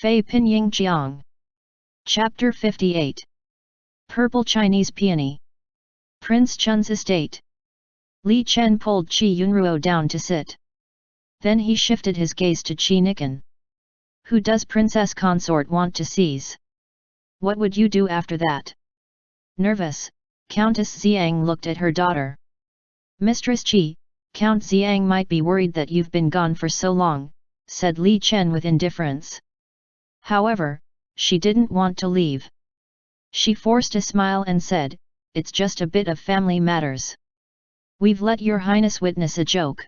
Fpyq Jiang. Chapter 58. Purple Chinese Peony. Prince Chun's estate. Li Chen pulled Qi Yunruo down to sit. Then he shifted his gaze to Qi Nikan. Who does Princess Consort want to seize? What would you do after that? Nervous, Countess Xiang looked at her daughter. Mistress Qi, Count Xiang might be worried that you've been gone for so long, said Li Chen with indifference. However, she didn't want to leave. She forced a smile and said, "It's just a bit of family matters. We've let your highness witness a joke."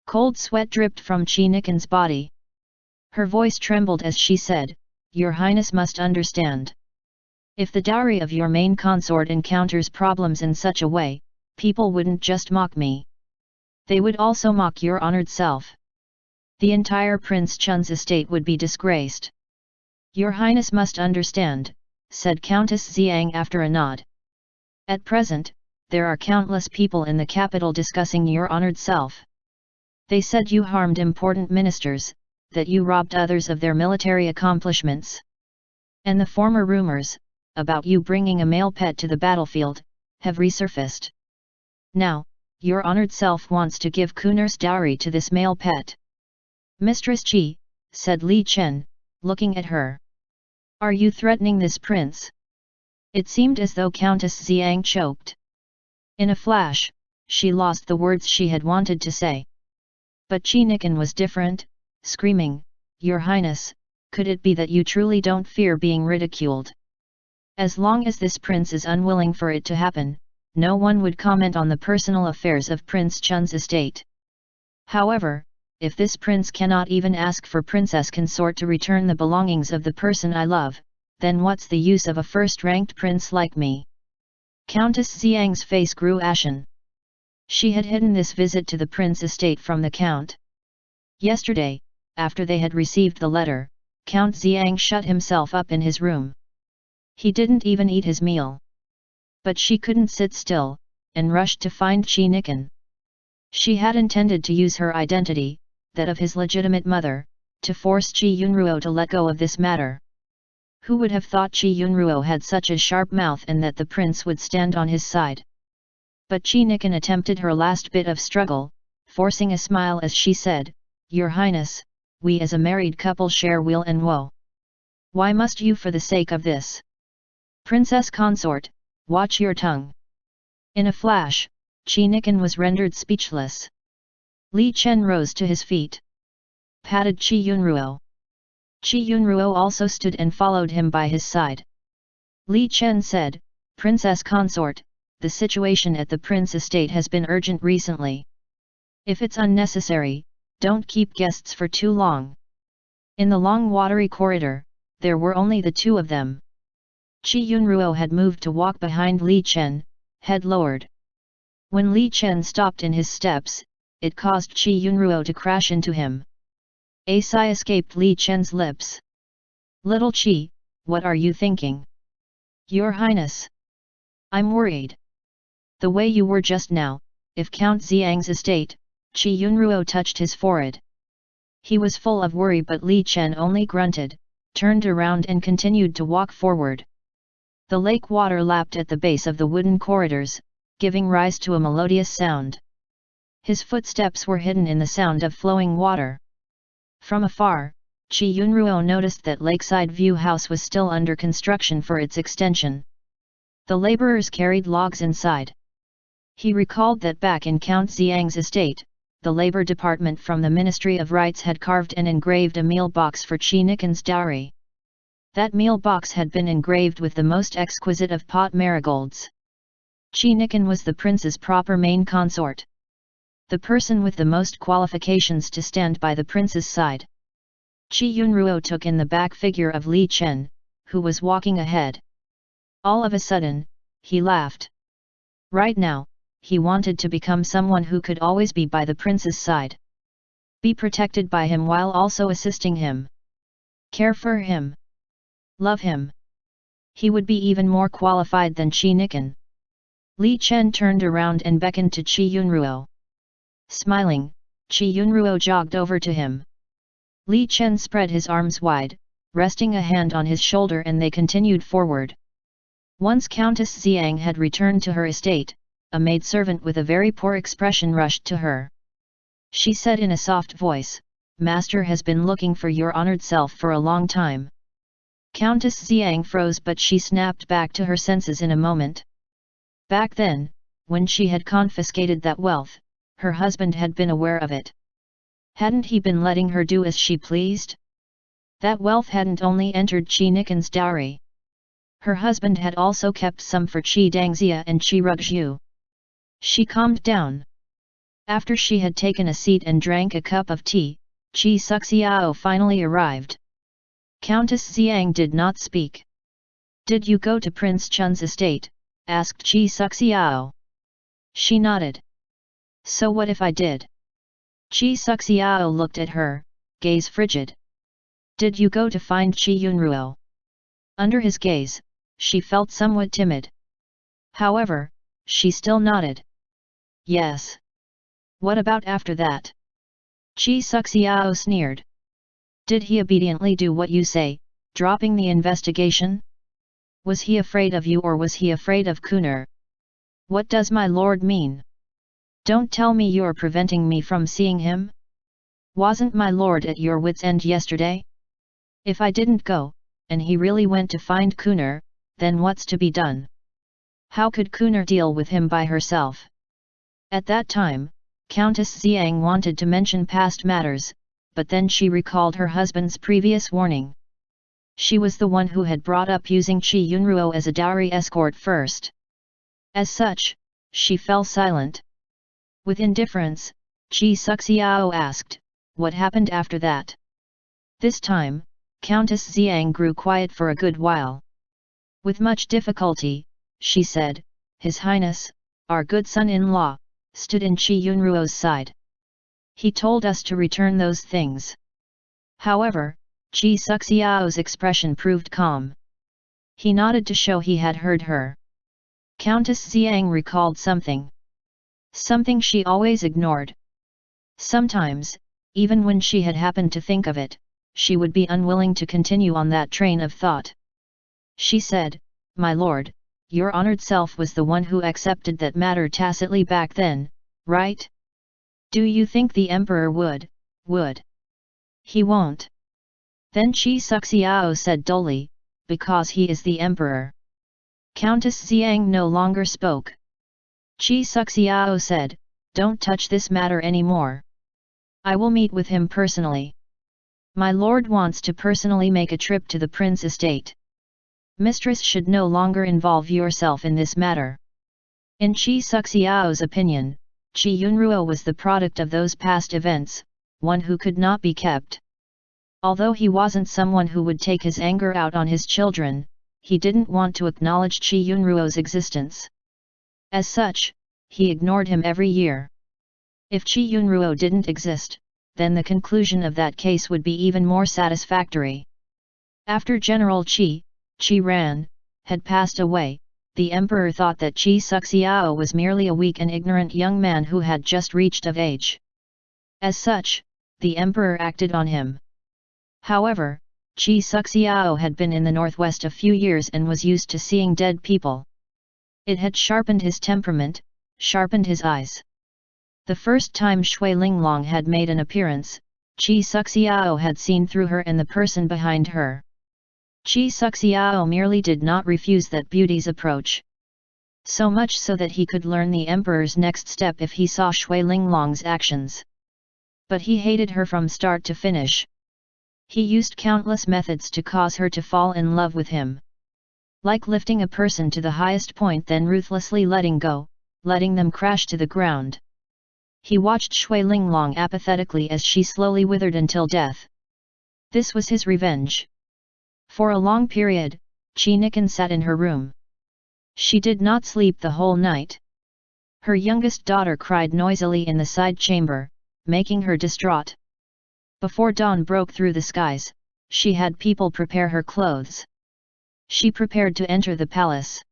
Cold sweat dripped from Qi Nikan's body. Her voice trembled as she said, "Your highness must understand. If the dowry of your main consort encounters problems in such a way, people wouldn't just mock me. They would also mock your honored self. The entire Prince Chun's estate would be disgraced. Your highness must understand," said Countess Xiang after a nod. "At present, there are countless people in the capital discussing your honored self. They said you harmed important ministers, that you robbed others of their military accomplishments. And the former rumors, about you bringing a male pet to the battlefield, have resurfaced. Now, your honored self wants to give Kunur's dowry to this male pet." "Mistress Qi," said Li Chen, looking at her. "Are you threatening this prince?" It seemed as though Countess Xiang choked. In a flash, she lost the words she had wanted to say. But Qi Nikan was different, screaming, "Your highness, could it be that you truly don't fear being ridiculed? As long as this prince is unwilling for it to happen, no one would comment on the personal affairs of Prince Chun's estate. However, if this prince cannot even ask for Princess Consort to return the belongings of the person I love, then what's the use of a first-ranked prince like me?" Countess Xiang's face grew ashen. She had hidden this visit to the prince estate from the count. Yesterday, after they had received the letter, Count Xiang shut himself up in his room. He didn't even eat his meal. But she couldn't sit still, and rushed to find Qi Nikan. She had intended to use her identity, that of his legitimate mother, to force Qi Yunruo to let go of this matter. Who would have thought Qi Yunruo had such a sharp mouth and that the prince would stand on his side? But Qi Nikan attempted her last bit of struggle, forcing a smile as she said, "Your highness, we as a married couple share weal and woe. Why must you for the sake of this? Princess Consort, watch your tongue." In a flash, Qi Nikan was rendered speechless. Li Chen rose to his feet. Patted Qi Yunruo. Qi Yunruo also stood and followed him by his side. Li Chen said, "Princess Consort, the situation at the prince estate has been urgent recently. If it's unnecessary, don't keep guests for too long." In the long watery corridor, there were only the two of them. Qi Yunruo had moved to walk behind Li Chen, head lowered. When Li Chen stopped in his steps, it caused Qi Yunruo to crash into him. A sigh escaped Li Chen's lips. "Little Qi, what are you thinking?" "Your highness. I'm worried. The way you were just now, if Count Xiang's estate." Qi Yunruo touched his forehead. He was full of worry, but Li Chen only grunted, turned around and continued to walk forward. The lake water lapped at the base of the wooden corridors, giving rise to a melodious sound. His footsteps were hidden in the sound of flowing water. From afar, Qi Yunruo noticed that Lakeside View House was still under construction for its extension. The laborers carried logs inside. He recalled that back in Count Xiang's estate, the labor department from the Ministry of Rights had carved and engraved a meal box for Qi Nikan's dowry. That meal box had been engraved with the most exquisite of pot marigolds. Qi Nikan was the prince's proper main consort. The person with the most qualifications to stand by the prince's side. Qi Yunruo took in the back figure of Li Chen, who was walking ahead. All of a sudden, he laughed. Right now, he wanted to become someone who could always be by the prince's side. Be protected by him while also assisting him. Care for him. Love him. He would be even more qualified than Qi Nikan. Li Chen turned around and beckoned to Qi Yunruo. Smiling, Qi Yunruo jogged over to him. Li Chen spread his arms wide, resting a hand on his shoulder, and they continued forward. Once Countess Xiang had returned to her estate, a maidservant with a very poor expression rushed to her. She said in a soft voice, "Master has been looking for your honored self for a long time." Countess Xiang froze, but she snapped back to her senses in a moment. Back then, when she had confiscated that wealth, her husband had been aware of it. Hadn't he been letting her do as she pleased? That wealth hadn't only entered Qi Nikan's dowry. Her husband had also kept some for Qi Dangxia and Qi Rugzhu. She calmed down. After she had taken a seat and drank a cup of tea, Qi Suxiao finally arrived. Countess Xiang did not speak. "Did you go to Prince Chun's estate?" asked Qi Suxiao. She nodded. "So what if I did?" Qi Suxiao looked at her, gaze frigid. "Did you go to find Qi Yunruo?" Under his gaze, she felt somewhat timid. However, she still nodded. "Yes." "What about after that?" Qi Suxiao sneered. "Did he obediently do what you say, dropping the investigation? Was he afraid of you, or was he afraid of Kuner? What does my lord mean? Don't tell me you're preventing me from seeing him? Wasn't my lord at your wits' end yesterday? If I didn't go, and he really went to find Kuner, then what's to be done? How could Kuner deal with him by herself?" At that time, Countess Xiang wanted to mention past matters, but then she recalled her husband's previous warning. She was the one who had brought up using Qi Yunruo as a dowry escort first. As such, she fell silent. With indifference, Qi Suxiao asked, "What happened after that?" This time, Countess Xiang grew quiet for a good while. With much difficulty, she said, "His Highness, our good son-in-law, stood in Qi Yunruo's side. He told us to return those things." However, Qi Suxiao's expression proved calm. He nodded to show he had heard her. Countess Xiang recalled something. Something she always ignored. Sometimes, even when she had happened to think of it, she would be unwilling to continue on that train of thought. She said, "My lord, your honored self was the one who accepted that matter tacitly back then, right? Do you think the emperor would? He won't." Then Qi Suxiao said dully, "Because he is the emperor." Countess Xiang no longer spoke. Qi Suxiao said, "Don't touch this matter anymore. I will meet with him personally. My lord wants to personally make a trip to the prince estate. Mistress should no longer involve yourself in this matter." In Qi Suxiao's opinion, Qi Yunruo was the product of those past events, one who could not be kept. Although he wasn't someone who would take his anger out on his children, he didn't want to acknowledge Qi Yunruo's existence. As such, he ignored him every year. If Qi Yunruo didn't exist, then the conclusion of that case would be even more satisfactory. After General Qi Ran, had passed away, the emperor thought that Qi Suxiao was merely a weak and ignorant young man who had just reached of age. As such, the emperor acted on him. However, Qi Suxiao had been in the northwest a few years and was used to seeing dead people. It had sharpened his temperament, sharpened his eyes. The first time Shui Linglong had made an appearance, Qi Suxiao had seen through her and the person behind her. Qi Suxiao merely did not refuse that beauty's approach. So much so that he could learn the emperor's next step if he saw Shui Linglong's actions. But he hated her from start to finish. He used countless methods to cause her to fall in love with him. Like lifting a person to the highest point then ruthlessly letting go, letting them crash to the ground. He watched Shui Linglong apathetically as she slowly withered until death. This was his revenge. For a long period, Qi Nikan sat in her room. She did not sleep the whole night. Her youngest daughter cried noisily in the side chamber, making her distraught. Before dawn broke through the skies, she had people prepare her clothes. She prepared to enter the palace.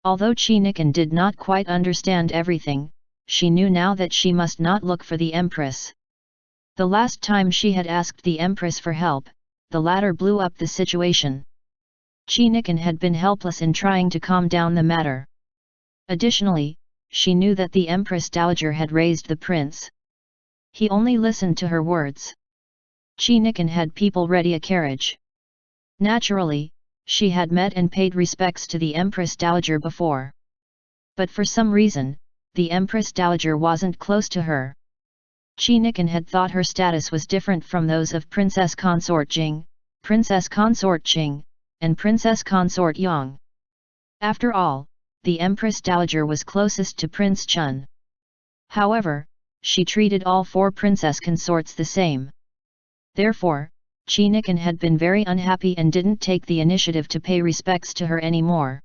Although Qi Nikan did not quite understand everything, she knew now that she must not look for the Empress. The last time she had asked the Empress for help, the latter blew up the situation. Qi Nikan had been helpless in trying to calm down the matter. Additionally, she knew that the Empress Dowager had raised the prince. He only listened to her words. Qi Nikan had people ready a carriage. Naturally, she had met and paid respects to the Empress Dowager before. But for some reason, the Empress Dowager wasn't close to her. Qi Nikan had thought her status was different from those of Princess Consort Jing, Princess Consort Qing, and Princess Consort Yang. After all, the Empress Dowager was closest to Prince Chun. However, she treated all 4 princess consorts the same. Therefore, Qi Nikan had been very unhappy and didn't take the initiative to pay respects to her anymore.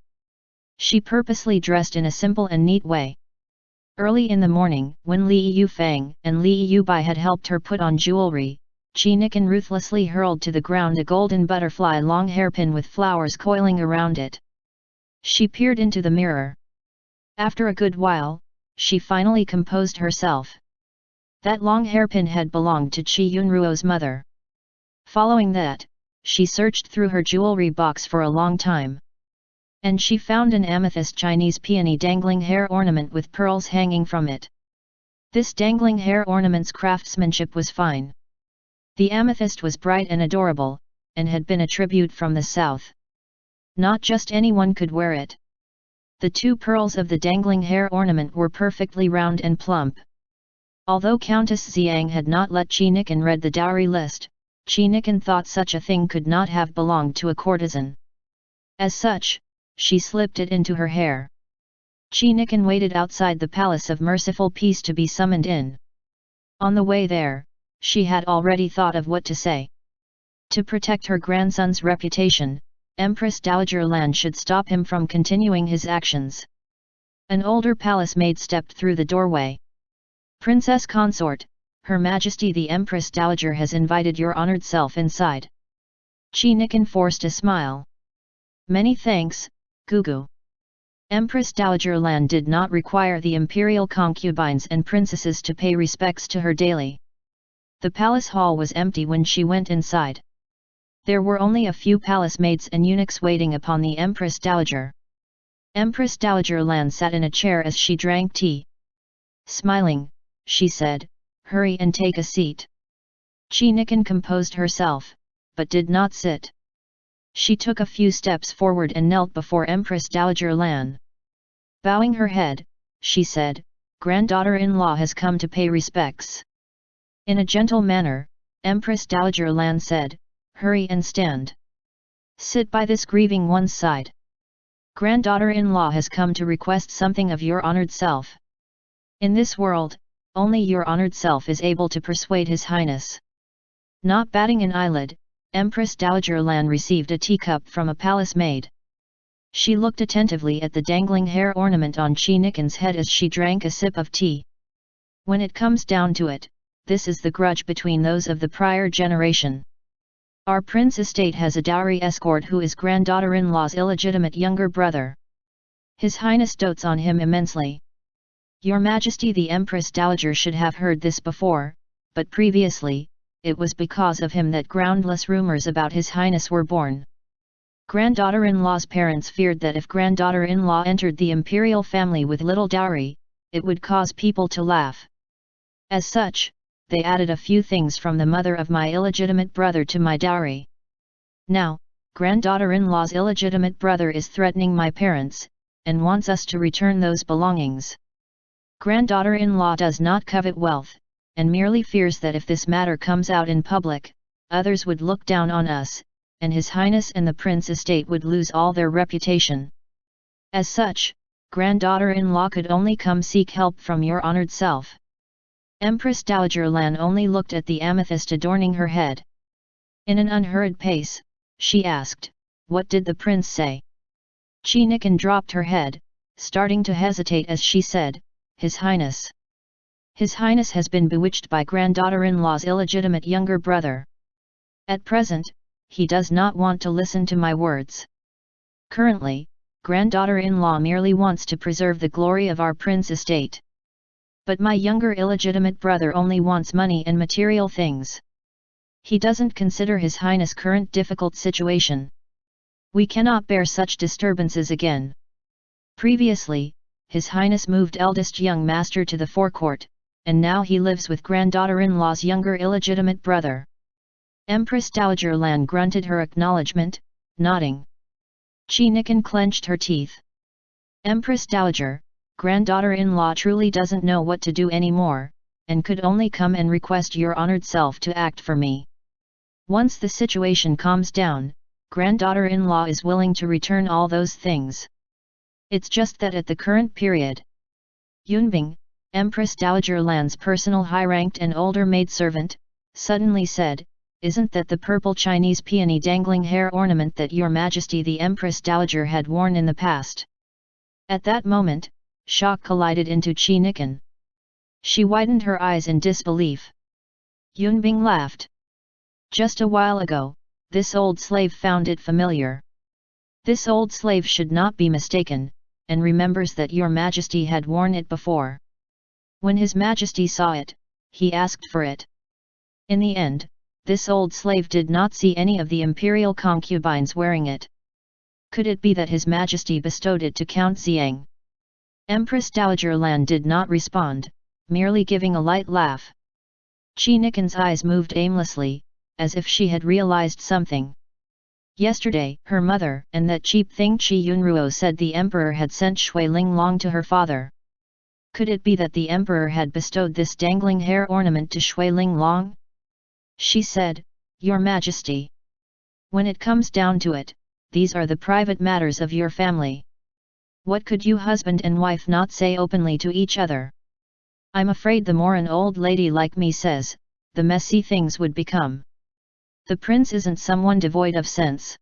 She purposely dressed in a simple and neat way. Early in the morning, when Li Yufang and Li Yubai had helped her put on jewelry, Qi Nikan ruthlessly hurled to the ground a golden butterfly long hairpin with flowers coiling around it. She peered into the mirror. After a good while, she finally composed herself. That long hairpin had belonged to Qi Yunruo's mother. Following that, she searched through her jewelry box for a long time. And she found an amethyst Chinese peony dangling hair ornament with pearls hanging from it. This dangling hair ornament's craftsmanship was fine. The amethyst was bright and adorable, and had been a tribute from the south. Not just anyone could wear it. The 2 pearls of the dangling hair ornament were perfectly round and plump. Although Countess Xiang had not let Qi Nikan read the dowry list, Qi Nikan thought such a thing could not have belonged to a courtesan. As such, she slipped it into her hair. Qi Nikan waited outside the Palace of Merciful Peace to be summoned in. On the way there, she had already thought of what to say. To protect her grandson's reputation, Empress Dowager Lan should stop him from continuing his actions. An older palace maid stepped through the doorway. Princess Consort, Her Majesty the Empress Dowager has invited your honored self inside. Qi Nikan forced a smile. Many thanks, Gugu. Empress Dowager Lan did not require the imperial concubines and princesses to pay respects to her daily. The palace hall was empty when she went inside. There were only a few palace maids and eunuchs waiting upon the Empress Dowager. Empress Dowager Lan sat in a chair as she drank tea. Smiling, she said, "Hurry and take a seat." Qi Nikan composed herself, but did not sit. She took a few steps forward and knelt before Empress Dowager Lan. Bowing her head, she said, "Granddaughter-in-law has come to pay respects." In a gentle manner, Empress Dowager Lan said, "Hurry and stand. Sit by this grieving one's side. Granddaughter-in-law has come to request something of your honored self. In this world, only your honored self is able to persuade His Highness." Not batting an eyelid, Empress Dowager Lan received a teacup from a palace maid. She looked attentively at the dangling hair ornament on Qi Nikan's head as she drank a sip of tea. When it comes down to it, this is the grudge between those of the prior generation. Our prince estate has a dowry escort who is granddaughter-in-law's illegitimate younger brother. His Highness dotes on him immensely. Your Majesty the Empress Dowager should have heard this before, but previously, it was because of him that groundless rumors about His Highness were born. Granddaughter-in-law's parents feared that if granddaughter-in-law entered the imperial family with little dowry, it would cause people to laugh. As such, they added a few things from the mother of my illegitimate brother to my dowry. Now, granddaughter-in-law's illegitimate brother is threatening my parents, and wants us to return those belongings. Granddaughter-in-law does not covet wealth, and merely fears that if this matter comes out in public, others would look down on us, and His Highness and the Prince estate would lose all their reputation. As such, granddaughter-in-law could only come seek help from your honored self." Empress Dowager Lan only looked at the amethyst adorning her head. In an unhurried pace, she asked, "What did the prince say?" Qi Nikan dropped her head, starting to hesitate as she said, "His Highness. His Highness has been bewitched by granddaughter-in-law's illegitimate younger brother. At present, he does not want to listen to my words. Currently, granddaughter-in-law merely wants to preserve the glory of our prince estate. But my younger illegitimate brother only wants money and material things. He doesn't consider His Highness' current difficult situation. We cannot bear such disturbances again. Previously, His Highness moved eldest young master to the forecourt, and now he lives with granddaughter-in-law's younger illegitimate brother. Empress Dowager Lan grunted her acknowledgement, nodding. Qi Nikan clenched her teeth. Empress Dowager, granddaughter-in-law truly doesn't know what to do anymore, and could only come and request your honored self to act for me. Once the situation calms down, granddaughter-in-law is willing to return all those things. It's just that at the current period. Yunbing, Empress Dowager Lan's personal high-ranked and older maidservant, suddenly said, "Isn't that the purple Chinese peony dangling hair ornament that Your Majesty the Empress Dowager had worn in the past?" At that moment, shock collided into Qi Nikan. She widened her eyes in disbelief. Yunbing laughed. Just a while ago, this old slave found it familiar. This old slave should not be mistaken, and remembers that Your Majesty had worn it before. When His Majesty saw it, he asked for it. In the end, this old slave did not see any of the imperial concubines wearing it. Could it be that His Majesty bestowed it to Count Xiang? Empress Dowager Lan did not respond, merely giving a light laugh. Qi Nikan's eyes moved aimlessly, as if she had realized something. Yesterday, her mother and that cheap thing Qi Yunruo said the emperor had sent Shui Linglong to her father. Could it be that the emperor had bestowed this dangling hair ornament to Shui Linglong? She said, "Your Majesty. When it comes down to it, these are the private matters of your family. What could you husband and wife not say openly to each other? I'm afraid the more an old lady like me says, the messy things would become. The prince isn't someone devoid of sense.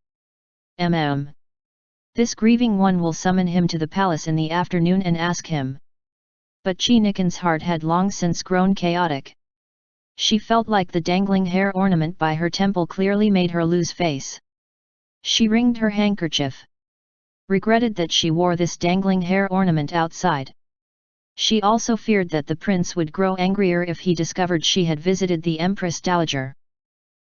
This grieving one will summon him to the palace in the afternoon and ask him." But Qi Nikan's heart had long since grown chaotic. She felt like the dangling hair ornament by her temple clearly made her lose face. She wringed her handkerchief. Regretted that she wore this dangling hair ornament outside. She also feared that the prince would grow angrier if he discovered she had visited the Empress Dowager.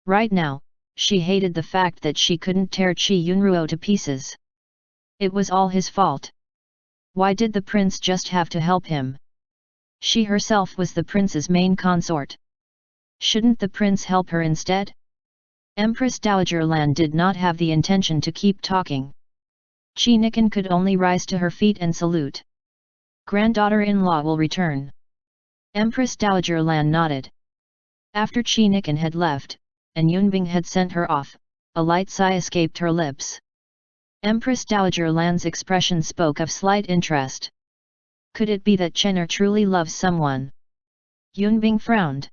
Right now, she hated the fact that she couldn't tear Qi Yunruo to pieces. It was all his fault. Why did the prince just have to help him? She herself was the prince's main consort. Shouldn't the prince help her instead? Empress Dowager Lan did not have the intention to keep talking. Qi Nikan could only rise to her feet and salute. "Granddaughter-in-law will return." Empress Dowager Lan nodded. After Qi Nikan had left, and Yunbing had sent her off, a light sigh escaped her lips. Empress Dowager Lan's expression spoke of slight interest. Could it be that Chener truly loves someone? Yunbing frowned.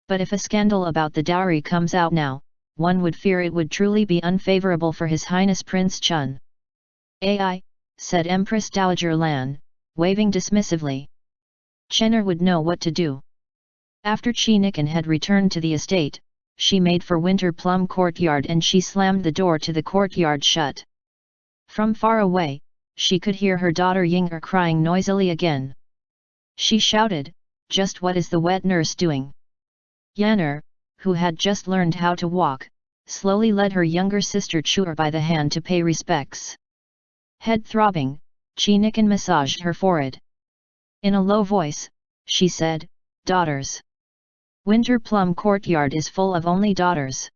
But if a scandal about the dowry comes out now, one would fear it would truly be unfavorable for His Highness Prince Chun. "Ai," said Empress Dowager Lan, waving dismissively. Chener would know what to do. After Qi Nikan had returned to the estate, she made for Winter Plum Courtyard and she slammed the door to the courtyard shut. From far away, she could hear her daughter Ying'er crying noisily again. She shouted, "Just what is the wet nurse doing?" Yan'er, who had just learned how to walk, slowly led her younger sister Chu'er by the hand to pay respects. Head throbbing, Qi Nikan massaged her forehead. In a low voice, she said, "Daughters. Winter Plum Courtyard is full of only daughters.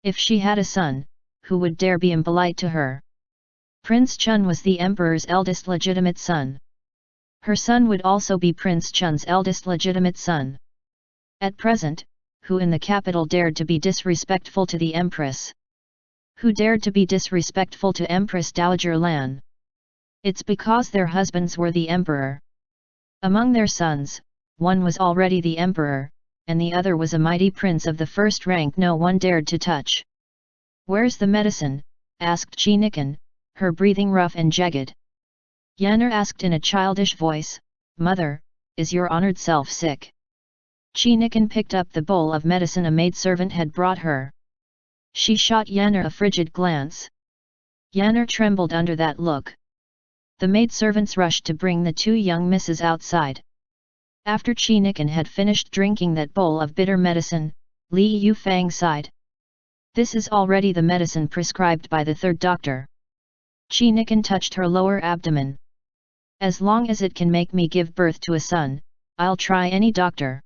If she had a son, who would dare be impolite to her?" Prince Chun was the emperor's eldest legitimate son. Her son would also be Prince Chun's eldest legitimate son. At present, who in the capital dared to be disrespectful to the empress? Who dared to be disrespectful to Empress Dowager Lan? It's because their husbands were the emperor. Among their sons, one was already the emperor, and the other was a mighty prince of the first rank no one dared to touch. "Where's the medicine?" asked Qi Nikan, her breathing rough and jagged. Yan'er asked in a childish voice, "Mother, is your honored self sick?" Qi Nikan picked up the bowl of medicine a maidservant had brought her. She shot Yan'er a frigid glance. Yan'er trembled under that look. The maidservants rushed to bring the two young misses outside. After Qi Nikan had finished drinking that bowl of bitter medicine, Li Yufang sighed. This is already the medicine prescribed by the third doctor. Qi Nikan touched her lower abdomen. As long as it can make me give birth to a son, I'll try any doctor.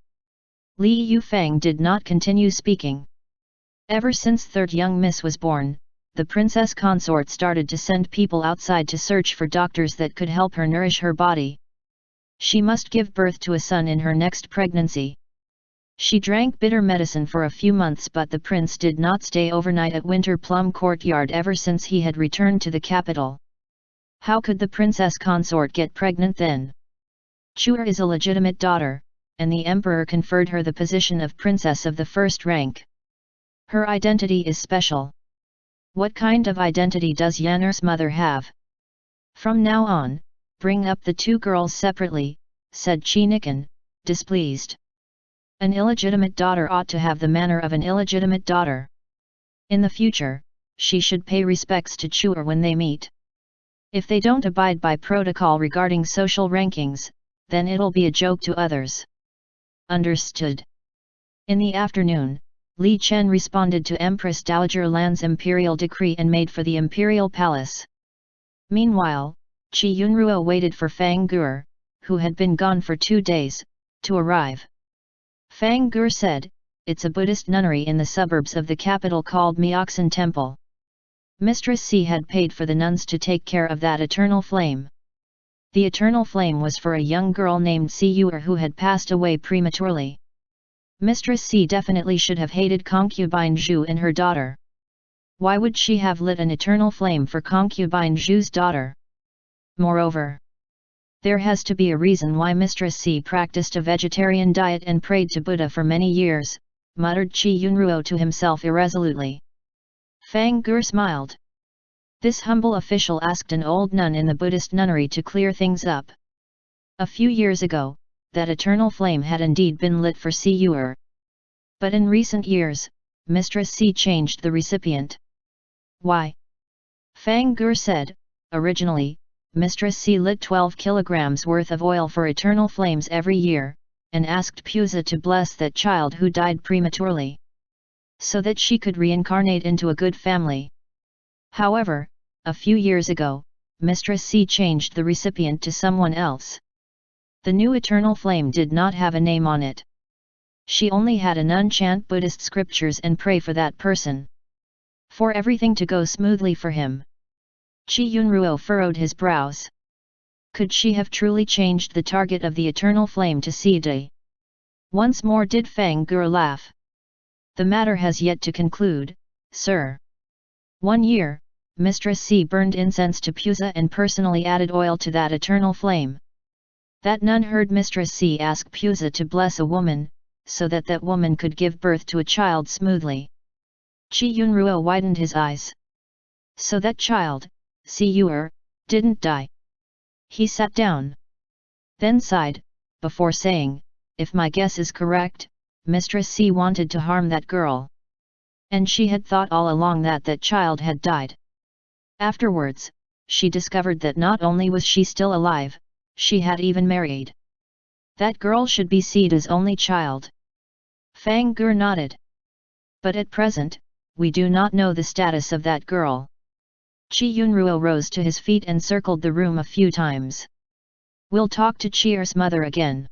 Li Yufang did not continue speaking. Ever since third young miss was born, the princess consort started to send people outside to search for doctors that could help her nourish her body. She must give birth to a son in her next pregnancy. She drank bitter medicine for a few months, but the prince did not stay overnight at Winter Plum Courtyard ever since he had returned to the capital. How could the princess consort get pregnant then? Chuer is a legitimate daughter, and the emperor conferred her the position of princess of the first rank. Her identity is special. What kind of identity does Yan'er's mother have? From now on, bring up the two girls separately, said Qi Nikan, displeased. An illegitimate daughter ought to have the manner of an illegitimate daughter. In the future, she should pay respects to Chuer when they meet. If they don't abide by protocol regarding social rankings, then it'll be a joke to others. Understood. In the afternoon, Li Chen responded to Empress Dowager Lan's imperial decree and made for the imperial palace. Meanwhile, Qi Yunruo waited for Fang Gur, who had been gone for 2 days, to arrive. Fang Gur said, "It's a Buddhist nunnery in the suburbs of the capital called Myeoksan Temple. Mistress Si had paid for the nuns to take care of that eternal flame." The eternal flame was for a young girl named Si Yuer who had passed away prematurely. Mistress Si definitely should have hated concubine Zhu and her daughter. Why would she have lit an eternal flame for concubine Zhu's daughter? Moreover, there has to be a reason why Mistress Si practiced a vegetarian diet and prayed to Buddha for many years, muttered Qi Yunruo to himself irresolutely. Fang Gur smiled. This humble official asked an old nun in the Buddhist nunnery to clear things up. A few years ago, that eternal flame had indeed been lit for Si Yuer. But in recent years, Mistress Si changed the recipient. Why? Fang Gur said, originally, Mistress Si lit 12 kilograms worth of oil for eternal flames every year, and asked Pyuza to bless that child who died prematurely, so that she could reincarnate into a good family. However, a few years ago, Mistress Si changed the recipient to someone else. The new eternal flame did not have a name on it. She only had a nun chant Buddhist scriptures and pray for that person, for everything to go smoothly for him. Qi Yunruo furrowed his brows. Could she have truly changed the target of the eternal flame to Si De? Once more did Fang Gur laugh. The matter has yet to conclude, sir. 1 year, Mistress Si burned incense to Pyuza and personally added oil to that eternal flame. That nun heard Mistress Si ask Pyuza to bless a woman, so that that woman could give birth to a child smoothly. Qi Yunruo widened his eyes. So that child, Si Yuer, didn't die. He sat down. Then sighed, before saying, if my guess is correct, Mistress Si wanted to harm that girl. And she had thought all along that that child had died. Afterwards, she discovered that not only was she still alive, she had even married. That girl should be Sida's only child. Fang Gur nodded. But at present, we do not know the status of that girl. Qi Yunruo rose to his feet and circled the room a few times. We'll talk to Chier's mother again.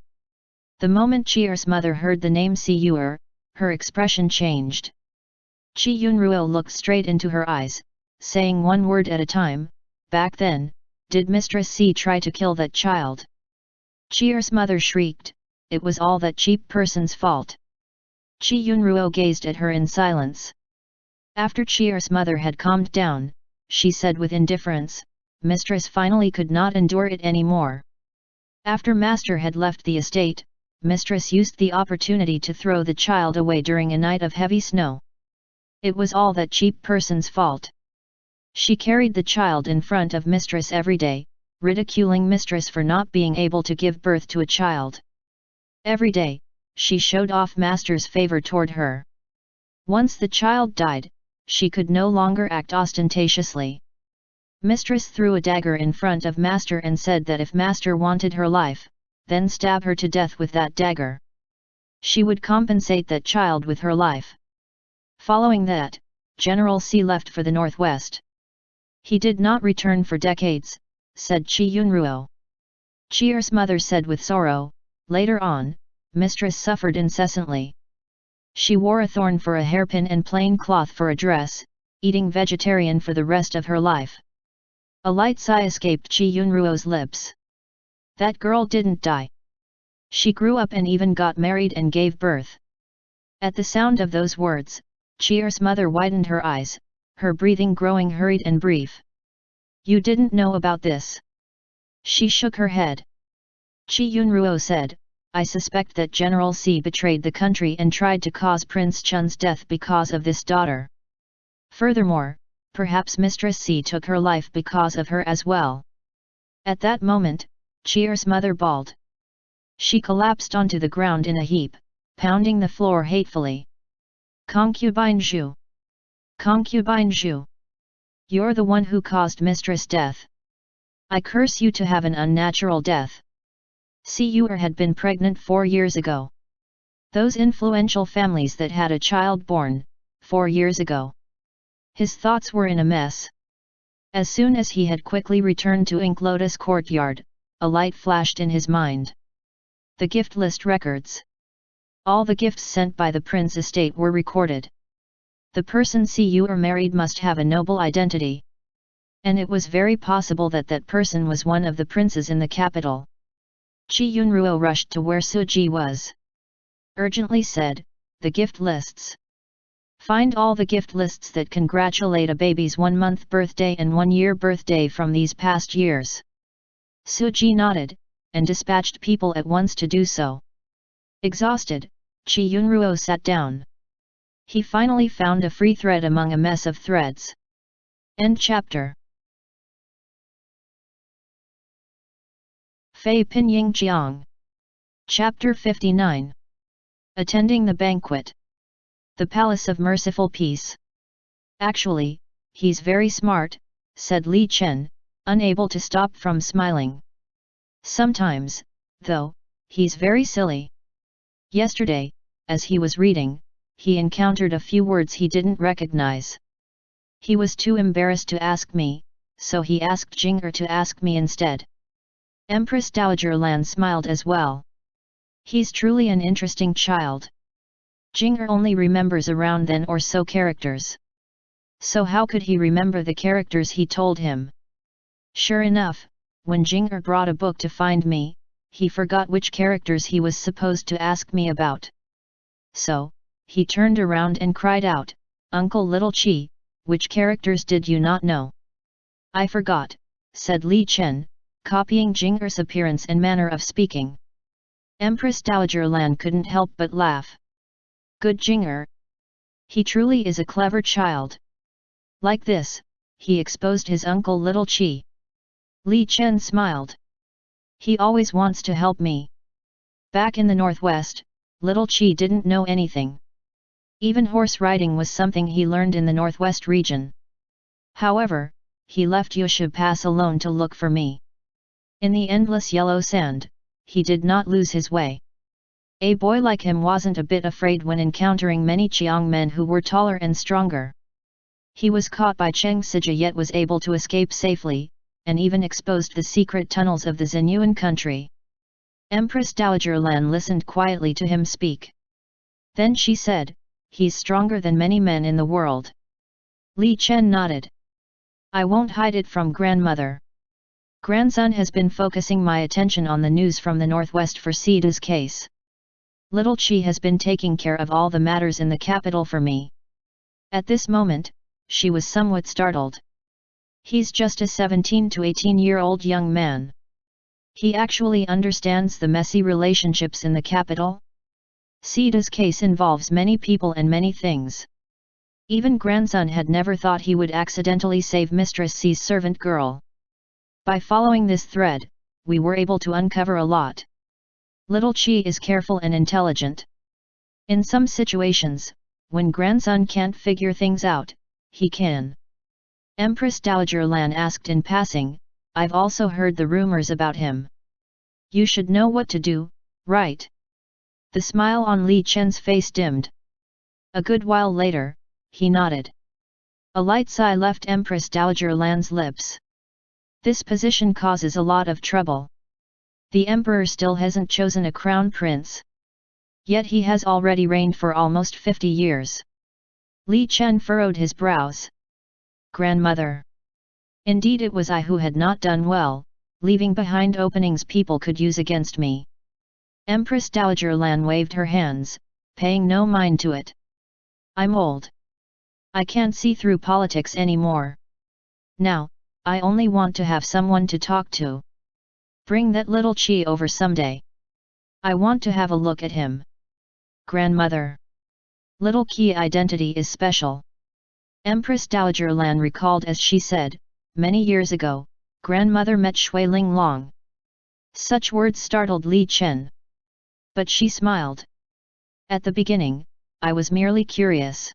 The moment Chier's mother heard the name Si Yuer, her expression changed. Qi Yunruo looked straight into her eyes, saying one word at a time, back then, did Mistress Si try to kill that child? Chier's mother shrieked, it was all that cheap person's fault. Qi Yunruo gazed at her in silence. After Chier's mother had calmed down, she said with indifference, Mistress finally could not endure it anymore. After Master had left the estate, Mistress used the opportunity to throw the child away during a night of heavy snow. It was all that cheap person's fault. She carried the child in front of Mistress every day, ridiculing Mistress for not being able to give birth to a child. Every day, she showed off Master's favor toward her. Once the child died, she could no longer act ostentatiously. Mistress threw a dagger in front of Master and said that if Master wanted her life, then stab her to death with that dagger. She would compensate that child with her life. Following that, General C left for the northwest. He did not return for decades, said Qi Yunruo. Qi's mother said with sorrow. Later on, mistress suffered incessantly. She wore a thorn for a hairpin and plain cloth for a dress, eating vegetarian for the rest of her life. A light sigh escaped Qi Yunruo's lips. That girl didn't die. She grew up and even got married and gave birth. At the sound of those words, Qi's mother widened her eyes, her breathing growing hurried and brief. You didn't know about this? She shook her head. Qi Yunruo said, I suspect that General C betrayed the country and tried to cause Prince Chun's death because of this daughter. Furthermore, perhaps Mistress C took her life because of her as well. At that moment, Qi's mother bawled. She collapsed onto the ground in a heap, pounding the floor hatefully. Concubine Zhu! Concubine Zhu! You're the one who caused Mistress' death. I curse you to have an unnatural death. Yuè had been pregnant 4 years ago. Those influential families that had a child born 4 years ago. His thoughts were in a mess. As soon as he had quickly returned to Ink Lotus Courtyard, a light flashed in his mind. The gift list records. All the gifts sent by the prince estate were recorded. The person Yuè married must have a noble identity. And it was very possible that that person was one of the princes in the capital. Qi Yunruo rushed to where Suji was. Urgently said, the gift lists. Find all the gift lists that congratulate a baby's 1-month birthday and 1-year birthday from these past years. Suji nodded, and dispatched people at once to do so. Exhausted, Qi Yunruo sat down. He finally found a free thread among a mess of threads. End chapter. Fpyq. Chapter 59. Attending the banquet. The Palace of Merciful Peace. Actually, he's very smart, said Li Chen, unable to stop from smiling. Sometimes, though, he's very silly. Yesterday, as he was reading, he encountered a few words he didn't recognize. He was too embarrassed to ask me, so he asked Jing'er to ask me instead. Empress Dowager Lan smiled as well. He's truly an interesting child. Jing'er only remembers around then or so characters. So how could he remember the characters he told him? Sure enough, when Jing'er brought a book to find me, he forgot which characters he was supposed to ask me about. So, he turned around and cried out, Uncle Little Qi, which characters did you not know? I forgot, said Li Chen, copying Jing'er's appearance and manner of speaking. Empress Dowager Lan couldn't help but laugh. Good Jing'er. He truly is a clever child. Like this, he exposed his uncle Little Qi. Li Chen smiled. He always wants to help me. Back in the northwest, Little Qi didn't know anything. Even horse riding was something he learned in the northwest region. However, he left Yushu Pass alone to look for me. In the endless yellow sand, he did not lose his way. A boy like him wasn't a bit afraid when encountering many Qiang men who were taller and stronger. He was caught by Cheng Sija yet was able to escape safely, and even exposed the secret tunnels of the Zenyuan country. Empress Dowager Lan listened quietly to him speak. Then she said, he's stronger than many men in the world. Li Chen nodded. I won't hide it from grandmother. Grandson has been focusing my attention on the news from the northwest for Sida's case. Little Qi has been taking care of all the matters in the capital for me. At this moment, she was somewhat startled. He's just a 17 to 18-year-old young man. He actually understands the messy relationships in the capital? Sida's case involves many people and many things. Even grandson had never thought he would accidentally save Mistress C's servant girl. By following this thread, we were able to uncover a lot. Little Qi is careful and intelligent. In some situations, when grandson can't figure things out, he can. Empress Dowager Lan asked in passing, I've also heard the rumors about him. You should know what to do, right? The smile on Li Chen's face dimmed. A good while later, he nodded. A light sigh left Empress Dowager Lan's lips. This position causes a lot of trouble. The emperor still hasn't chosen a crown prince. Yet he has already reigned for almost 50 years. Li Chen furrowed his brows. Grandmother. Indeed it was I who had not done well, leaving behind openings people could use against me. Empress Dowager Lan waved her hands, paying no mind to it. I'm old. I can't see through politics anymore. Now, I only want to have someone to talk to. Bring that little Qi over someday. I want to have a look at him. Grandmother. Little Qi identity is special. Empress Dowager Lan recalled as she said, many years ago, grandmother met Shui Ling Long. Such words startled Li Chen. But she smiled. At the beginning, I was merely curious.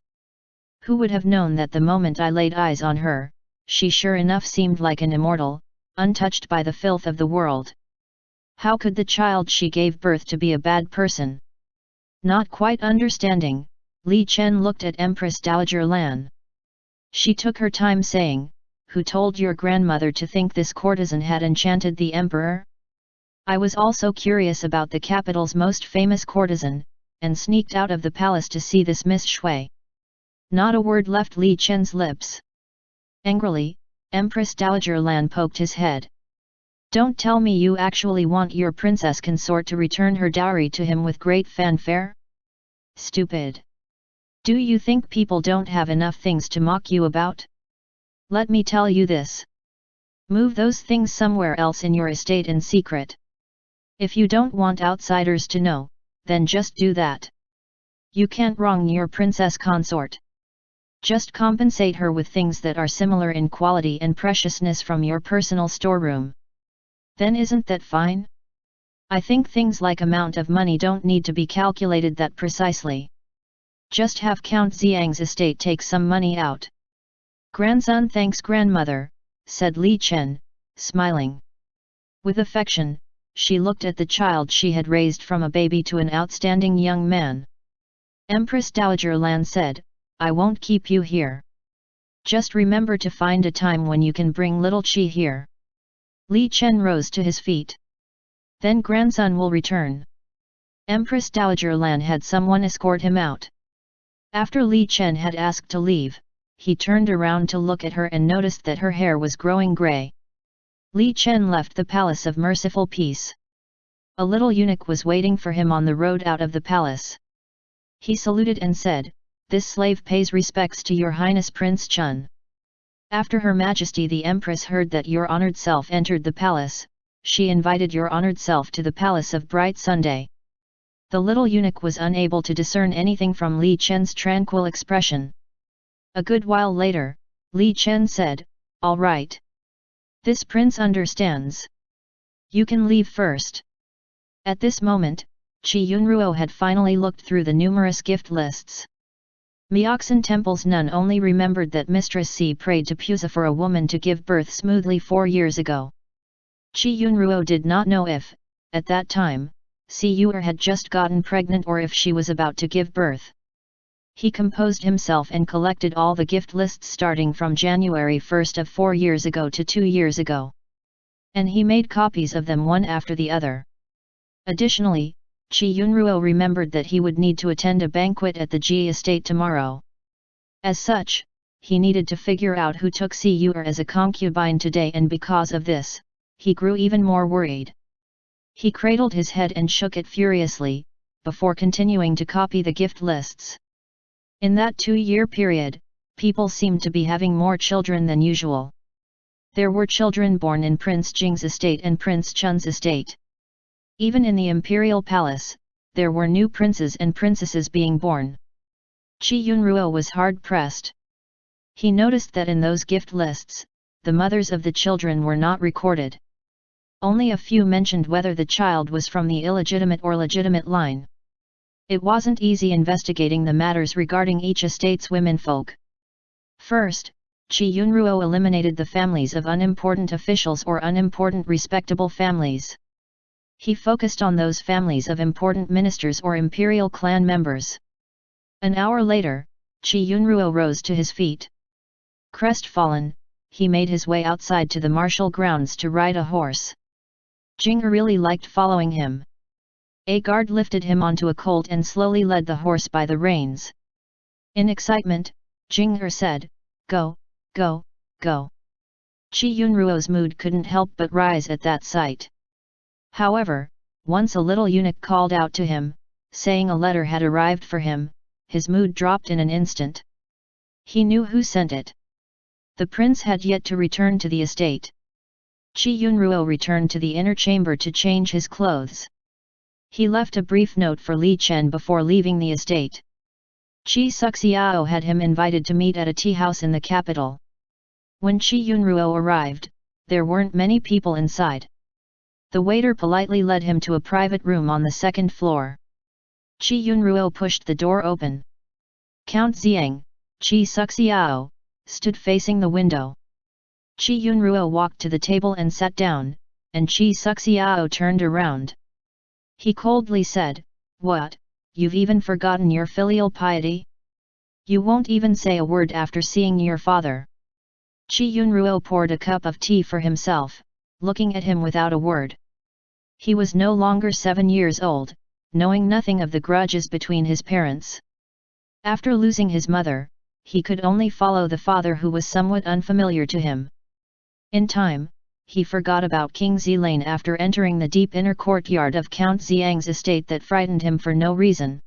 Who would have known that the moment I laid eyes on her, she sure enough seemed like an immortal, untouched by the filth of the world. How could the child she gave birth to be a bad person? Not quite understanding, Li Chen looked at Empress Dowager Lan. She took her time saying, who told your grandmother to think this courtesan had enchanted the emperor? I was also curious about the capital's most famous courtesan, and sneaked out of the palace to see this Miss Shui. Not a word left Li Chen's lips. Angrily, Empress Dowager Lan poked his head. Don't tell me you actually want your princess consort to return her dowry to him with great fanfare? Stupid. Do you think people don't have enough things to mock you about? Let me tell you this. Move those things somewhere else in your estate in secret. If you don't want outsiders to know, then just do that. You can't wrong your princess consort. Just compensate her with things that are similar in quality and preciousness from your personal storeroom. Then isn't that fine? I think things like amount of money don't need to be calculated that precisely. Just have Count Xiang's estate take some money out. Grandson thanks grandmother, said Li Chen, smiling. With affection, she looked at the child she had raised from a baby to an outstanding young man. Empress Dowager Lan said, I won't keep you here. Just remember to find a time when you can bring little Qi here. Li Chen rose to his feet. Then grandson will return. Empress Dowager Lan had someone escort him out. After Li Chen had asked to leave, he turned around to look at her and noticed that her hair was growing grey. Li Chen left the Palace of Merciful Peace. A little eunuch was waiting for him on the road out of the palace. He saluted and said, This slave pays respects to your highness Prince Chun. After Her Majesty the Empress heard that your honored self entered the palace, she invited your honored self to the palace of Bright Sunday. The little eunuch was unable to discern anything from Li Chen's tranquil expression. A good while later, Li Chen said, All right. This prince understands. You can leave first. At this moment, Qi Yunruo had finally looked through the numerous gift lists. Myoxin Temple's nun only remembered that Mistress Si prayed to Pusa for a woman to give birth smoothly 4 years ago. Qi Yunruo did not know if, at that time, Si Yuer had just gotten pregnant or if she was about to give birth. He composed himself and collected all the gift lists starting from January 1st of 4 years ago to 2 years ago. And he made copies of them one after the other. Additionally, Qi Yunruo remembered that he would need to attend a banquet at the Ji estate tomorrow. As such, he needed to figure out who took Si Yuer as a concubine today, and because of this, he grew even more worried. He cradled his head and shook it furiously, before continuing to copy the gift lists. In that 2-year period, people seemed to be having more children than usual. There were children born in Prince Jing's estate and Prince Chun's estate. Even in the imperial palace, there were new princes and princesses being born. Qi Yunruo was hard-pressed. He noticed that in those gift lists, the mothers of the children were not recorded. Only a few mentioned whether the child was from the illegitimate or legitimate line. It wasn't easy investigating the matters regarding each estate's womenfolk. First, Qi Yunruo eliminated the families of unimportant officials or unimportant respectable families. He focused on those families of important ministers or imperial clan members. An hour later, Qi Yunruo rose to his feet. Crestfallen, he made his way outside to the martial grounds to ride a horse. Jing Er really liked following him. A guard lifted him onto a colt and slowly led the horse by the reins. In excitement, Jing Er said, "Go, go, go." Qi Yunruo's mood couldn't help but rise at that sight. However, once a little eunuch called out to him, saying a letter had arrived for him, his mood dropped in an instant. He knew who sent it. The prince had yet to return to the estate. Qi Yunruo returned to the inner chamber to change his clothes. He left a brief note for Li Chen before leaving the estate. Qi Suxiao had him invited to meet at a tea house in the capital. When Qi Yunruo arrived, there weren't many people inside. The waiter politely led him to a private room on the second floor. Qi Yunruo pushed the door open. Count Xiang, Qi Suxiao, stood facing the window. Qi Yunruo walked to the table and sat down, and Qi Suxiao turned around. He coldly said, "What, you've even forgotten your filial piety? You won't even say a word after seeing your father." Qi Yunruo poured a cup of tea for himself, looking at him without a word. He was no longer 7 years old, knowing nothing of the grudges between his parents. After losing his mother, he could only follow the father who was somewhat unfamiliar to him. In time, he forgot about King Zilane after entering the deep inner courtyard of Count Xiang's estate that frightened him for no reason.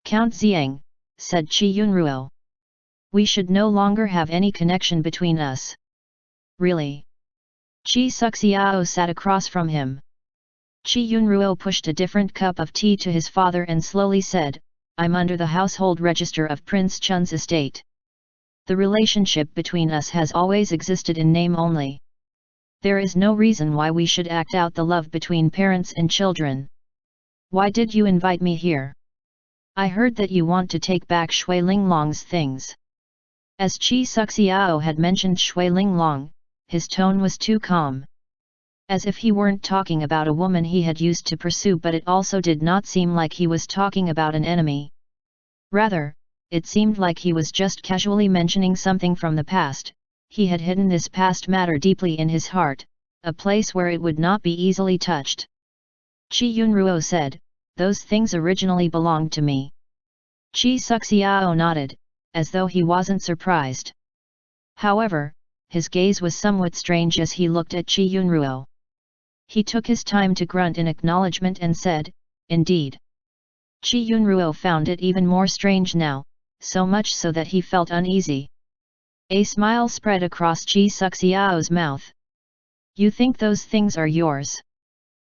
"Count Xiang," said Qi Yunruo. "We should no longer have any connection between us." "Really?" Qi Suxiao sat across from him. Qi Yunruo pushed a different cup of tea to his father and slowly said, "I'm under the household register of Prince Chun's estate. The relationship between us has always existed in name only. There is no reason why we should act out the love between parents and children. Why did you invite me here? I heard that you want to take back Shui Linglong's things." As Qi Suxiao had mentioned Shui Linglong, his tone was too calm. As if he weren't talking about a woman he had used to pursue, but it also did not seem like he was talking about an enemy. Rather, it seemed like he was just casually mentioning something from the past. He had hidden this past matter deeply in his heart, a place where it would not be easily touched. Qi Yunruo said, "Those things originally belonged to me." Qi Suxiao nodded, as though he wasn't surprised. However, his gaze was somewhat strange as he looked at Qi Yunruo. He took his time to grunt in acknowledgement and said, "Indeed." Qi Yunruo found it even more strange now, so much so that he felt uneasy. A smile spread across Qi Suxiao's mouth. "You think those things are yours?"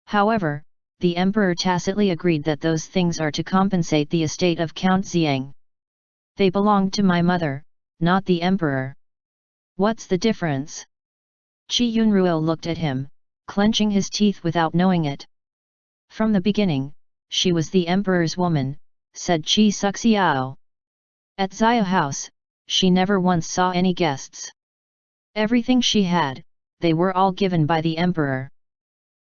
However, the emperor tacitly agreed that those things are to compensate the estate of Count Xiang. "They belonged to my mother, not the emperor." "What's the difference?" Qi Yunruo looked at him, clenching his teeth without knowing it. "From the beginning, she was the emperor's woman," said Qi Suxiao. "At Xia House, she never once saw any guests. Everything she had, they were all given by the emperor."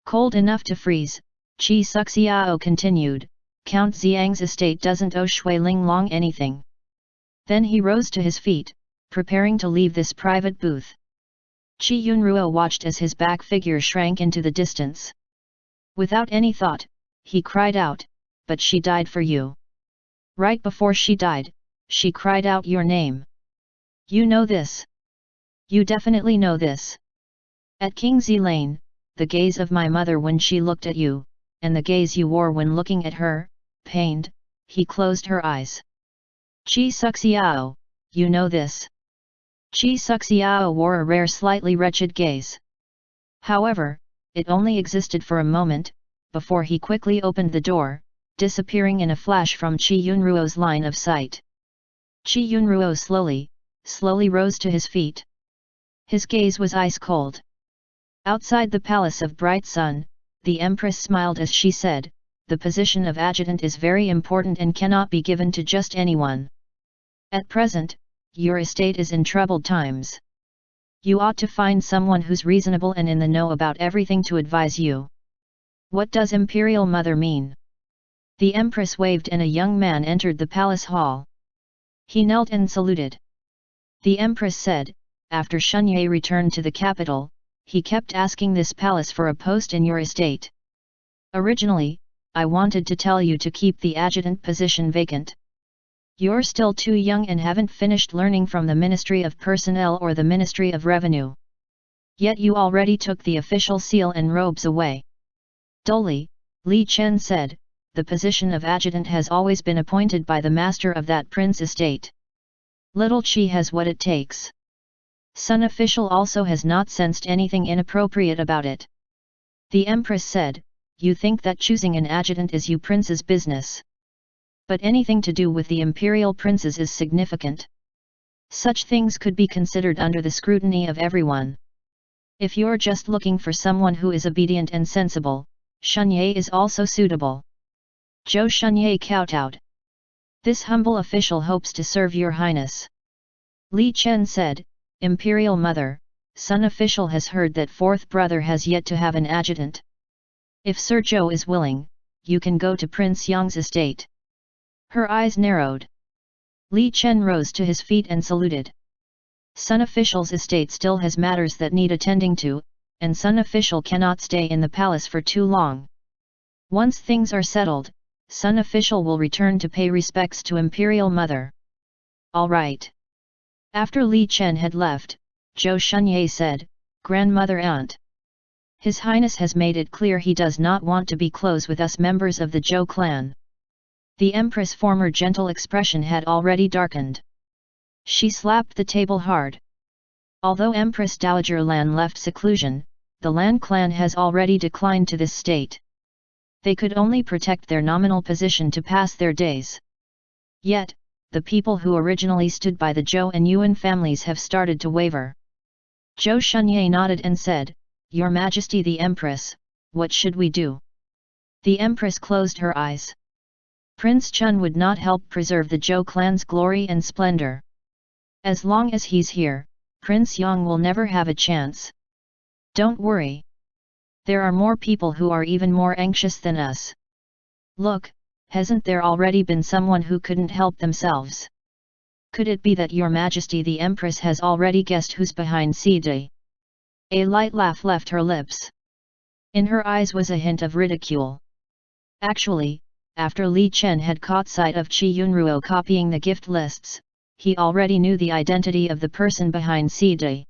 Cold enough to freeze, Qi Suxiao continued, "Count Xiang's estate doesn't owe Shui Linglong anything." Then he rose to his feet, preparing to leave this private booth. Qi Yunruo watched as his back figure shrank into the distance. Without any thought, he cried out, "But she died for you." Right before she died, she cried out your name. You know this. You definitely know this. At King Zilane, the gaze of my mother when she looked at you, and the gaze you wore when looking at her, pained, he closed her eyes. Qi Suxiao, you know this. Qi Suxiao wore a rare slightly wretched gaze. However, it only existed for a moment, before he quickly opened the door, disappearing in a flash from Qi Yunruo's line of sight. Qi Yunruo slowly rose to his feet. His gaze was ice-cold. Outside the Palace of Bright Sun, the Empress smiled as she said, "The position of adjutant is very important and cannot be given to just anyone. At present, your estate is in troubled times. You ought to find someone who's reasonable and in the know about everything to advise you." What does Imperial Mother mean? The Empress waved and a young man entered the palace hall. He knelt and saluted. The Empress said, after Yuè returned to the capital, he kept asking this palace for a post in your estate. Originally, I wanted to tell you to keep the adjutant position vacant. You're still too young and haven't finished learning from the Ministry of Personnel or the Ministry of Revenue. Yet you already took the official seal and robes away. Dully, Li Chen said, the position of adjutant has always been appointed by the master of that prince estate. Little Qi has what it takes. Sun official also has not sensed anything inappropriate about it. The Empress said, you think that choosing an adjutant is you prince's business. But anything to do with the imperial princes is significant. Such things could be considered under the scrutiny of everyone. If you're just looking for someone who is obedient and sensible, Yuè is also suitable. Zhou Yuè kowtowed. This humble official hopes to serve your highness. Li Chen said, Imperial Mother, Sun official has heard that fourth brother has yet to have an adjutant. If Sir Zhou is willing, you can go to Prince Yang's estate. Her eyes narrowed. Li Chen rose to his feet and saluted. Sun official's estate still has matters that need attending to, and Sun official cannot stay in the palace for too long. Once things are settled, Sun official will return to pay respects to Imperial Mother. All right. After Li Chen had left, Zhou Yuè said, Grandmother Aunt. His Highness has made it clear he does not want to be close with us members of the Zhou clan. The Empress' former gentle expression had already darkened. She slapped the table hard. Although Empress Dowager Lan left seclusion, the Lan clan has already declined to this state. They could only protect their nominal position to pass their days. Yet, the people who originally stood by the Zhou and Yuan families have started to waver. Zhou Yuè nodded and said, Your Majesty the Empress, what should we do? The Empress closed her eyes. Prince Chun would not help preserve the Zhou clan's glory and splendor. As long as he's here, Prince Yang will never have a chance. Don't worry. There are more people who are even more anxious than us. Look, hasn't there already been someone who couldn't help themselves? Could it be that Your Majesty the Empress has already guessed who's behind Fpyq? A light laugh left her lips. In her eyes was a hint of ridicule. Actually, after Li Chen had caught sight of Qi Yunruo copying the gift lists, he already knew the identity of the person behind Fpyq.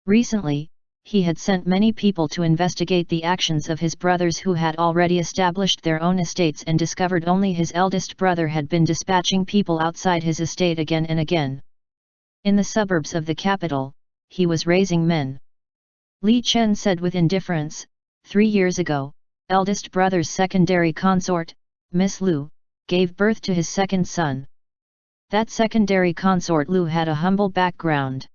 Recently, he had sent many people to investigate the actions of his brothers who had already established their own estates and discovered only his eldest brother had been dispatching people outside his estate again and again. In the suburbs of the capital, he was raising men. Li Chen said with indifference, 3 years ago, eldest brother's secondary consort, Miss Lu, gave birth to his second son. That secondary consort Lu had a humble background.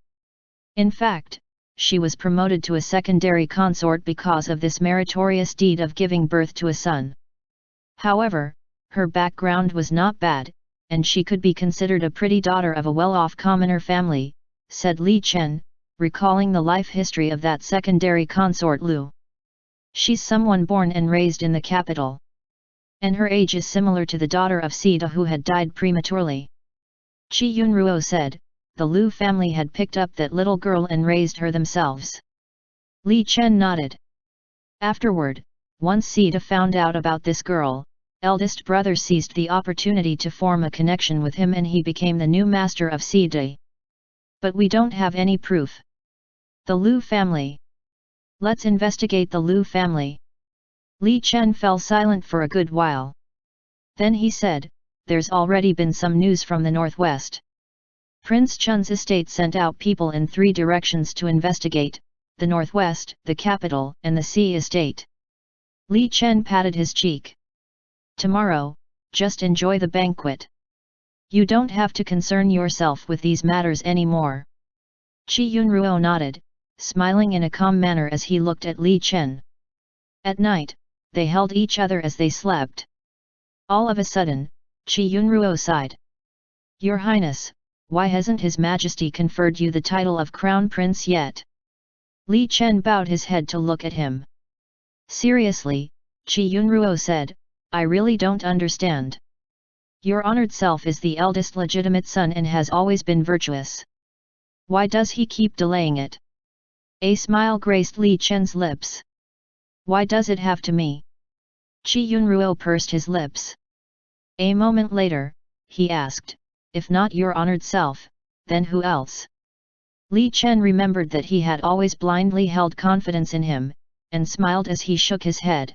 In fact, she was promoted to a secondary consort because of this meritorious deed of giving birth to a son. However, her background was not bad, and she could be considered a pretty daughter of a well-off commoner family, said Li Chen, recalling the life history of that secondary consort Lu. She's someone born and raised in the capital. And her age is similar to the daughter of Fpyq who had died prematurely. Qi Yunruo said, the Lu family had picked up that little girl and raised her themselves. Li Chen nodded. Afterward, once Fpyq found out about this girl, eldest brother seized the opportunity to form a connection with him and he became the new master of Fpyq. But we don't have any proof. The Lu family. Let's investigate the Lu family. Li Chen fell silent for a good while. Then he said, there's already been some news from the northwest. Prince Chun's estate sent out people in 3 directions to investigate, the northwest, the capital, and the sea estate. Li Chen patted his cheek. Tomorrow, just enjoy the banquet. You don't have to concern yourself with these matters anymore. Qi Yunruo nodded, smiling in a calm manner as he looked at Li Chen. At night, they held each other as they slept. All of a sudden, Qi Yunruo sighed. Your Highness, why hasn't His Majesty conferred you the title of Crown Prince yet? Li Chen bowed his head to look at him. Seriously, Qi Yunruo said, I really don't understand. Your honored self is the eldest legitimate son and has always been virtuous. Why does he keep delaying it? A smile graced Li Chen's lips. Why does it have to me? Qi Yunruo pursed his lips. A moment later, he asked, if not your honored self, then who else? Li Chen remembered that he had always blindly held confidence in him, and smiled as he shook his head.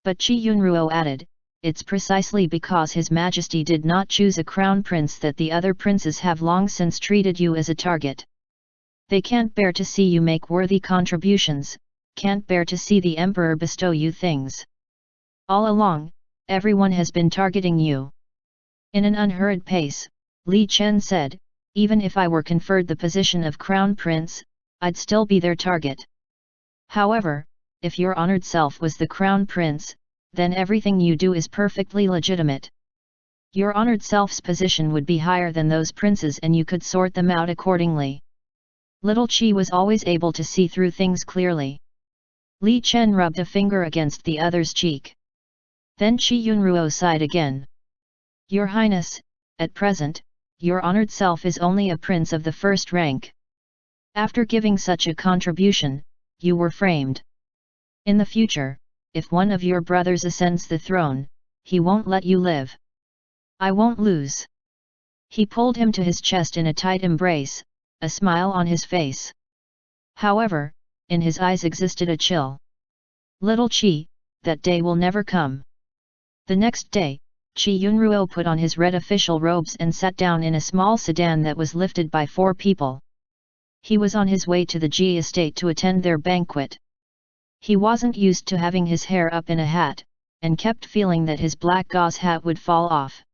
But Qi Yunruo added, it's precisely because His Majesty did not choose a crown prince that the other princes have long since treated you as a target. They can't bear to see you make worthy contributions, can't bear to see the emperor bestow you things. All along, everyone has been targeting you. In an unhurried pace, Li Chen said, even if I were conferred the position of crown prince, I'd still be their target. However, if your honored self was the crown prince, then everything you do is perfectly legitimate. Your honored self's position would be higher than those princes and you could sort them out accordingly. Little Qi was always able to see through things clearly. Li Chen rubbed a finger against the other's cheek. Then Qi Yunruo sighed again. Your Highness, at present, your honored self is only a prince of the first rank. After giving such a contribution, you were framed. In the future, if one of your brothers ascends the throne, he won't let you live. I won't lose. He pulled him to his chest in a tight embrace, a smile on his face. However, in his eyes existed a chill. Little Qi, that day will never come. The next day, Qi Yunruo put on his red official robes and sat down in a small sedan that was lifted by 4 people. He was on his way to the Ji estate to attend their banquet. He wasn't used to having his hair up in a hat, and kept feeling that his black gauze hat would fall off.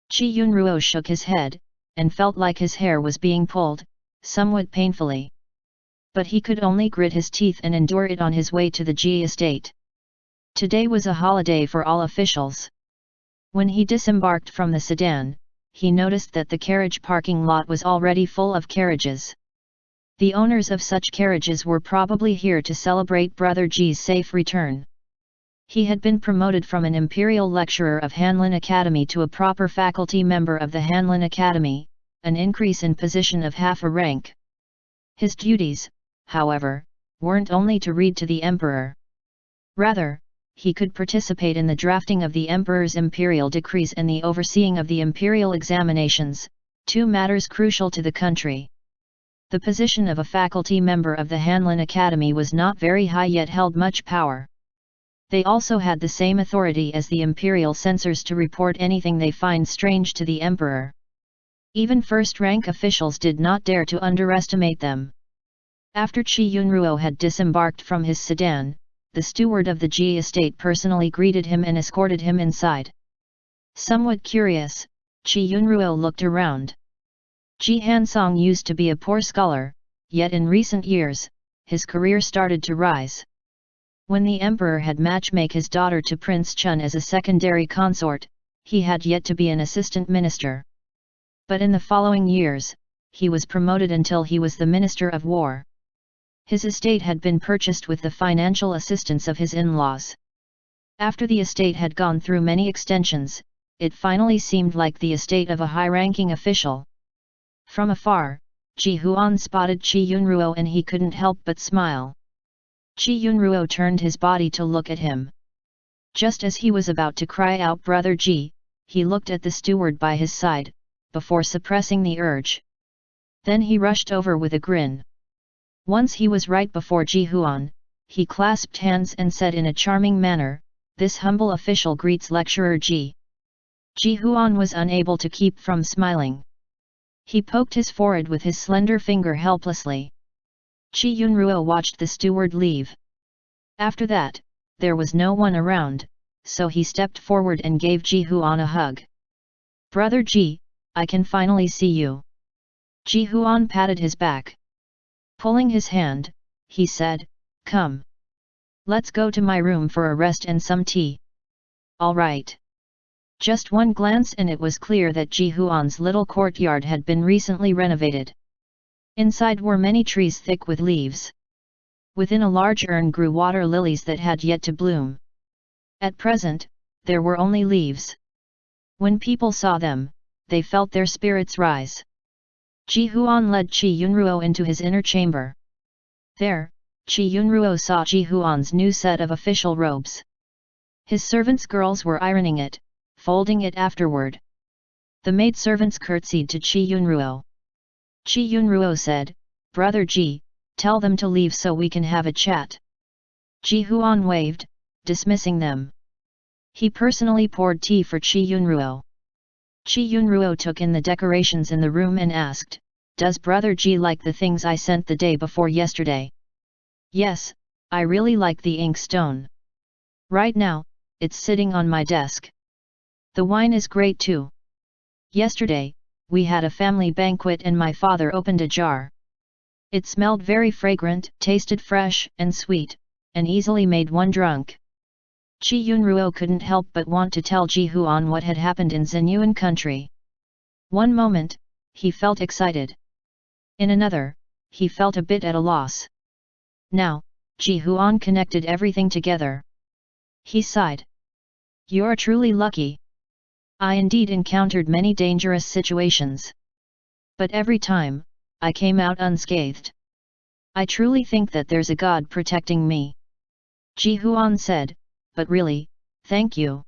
Qi Yunruo shook his head, and felt like his hair was being pulled, somewhat painfully. But he could only grit his teeth and endure it on his way to the Ji estate. Today was a holiday for all officials. When he disembarked from the sedan, he noticed that the carriage parking lot was already full of carriages. The owners of such carriages were probably here to celebrate Brother Ji's safe return. He had been promoted from an imperial lecturer of Hanlin Academy to a proper faculty member of the Hanlin Academy, an increase in position of half a rank. His duties, however, weren't only to read to the emperor. Rather, he could participate in the drafting of the emperor's imperial decrees and the overseeing of the imperial examinations, 2 matters crucial to the country. The position of a faculty member of the Hanlin Academy was not very high yet held much power. They also had the same authority as the imperial censors to report anything they find strange to the emperor. Even first-rank officials did not dare to underestimate them. After Qi Yunruo had disembarked from his sedan, the steward of the Ji estate personally greeted him and escorted him inside. Somewhat curious, Qi Yunruo looked around. Ji Hansong used to be a poor scholar, yet in recent years, his career started to rise. When the emperor had matchmade his daughter to Prince Chun as a secondary consort, he had yet to be an assistant minister. But in the following years, he was promoted until he was the Minister of War. His estate had been purchased with the financial assistance of his in-laws. After the estate had gone through many extensions, it finally seemed like the estate of a high-ranking official. From afar, Ji Huan spotted Qi Yunruo and he couldn't help but smile. Qi Yunruo turned his body to look at him. Just as he was about to cry out Brother Ji, he looked at the steward by his side, before suppressing the urge. Then he rushed over with a grin. Once he was right before Ji Huan, he clasped hands and said in a charming manner, "This humble official greets lecturer Ji." Ji Huan was unable to keep from smiling. He poked his forehead with his slender finger helplessly. Qi Yunruo watched the steward leave. After that, there was no one around, so he stepped forward and gave Ji Huan a hug. "Brother Ji, I can finally see you." Ji Huan patted his back. Pulling his hand, he said, "Come. Let's go to my room for a rest and some tea." "All right." Just one glance and it was clear that Ji Huan's little courtyard had been recently renovated. Inside were many trees thick with leaves. Within a large urn grew water lilies that had yet to bloom. At present, there were only leaves. When people saw them, they felt their spirits rise. Ji Huan led Qi Yunruo into his inner chamber. There, Qi Yunruo saw Ji Huan's new set of official robes. His servants' girls were ironing it, folding it afterward. The maidservants curtsied to Qi Yunruo. Qi Yunruo said, "Brother Ji, tell them to leave so we can have a chat." Ji Huan waved, dismissing them. He personally poured tea for Qi Yunruo. Qi Yunruo took in the decorations in the room and asked, "Does Brother Ji like the things I sent the day before yesterday?" "Yes, I really like the ink stone. Right now, it's sitting on my desk. The wine is great too. Yesterday, we had a family banquet and my father opened a jar. It smelled very fragrant, tasted fresh and sweet, and easily made one drunk." Qi Yunruo couldn't help but want to tell Ji Huan what had happened in Xinyuan country. One moment, he felt excited. In another, he felt a bit at a loss. Now, Ji Huan connected everything together. He sighed. "You're truly lucky. I indeed encountered many dangerous situations. But every time, I came out unscathed. I truly think that there's a God protecting me." Ji Huan said, "But really, thank you.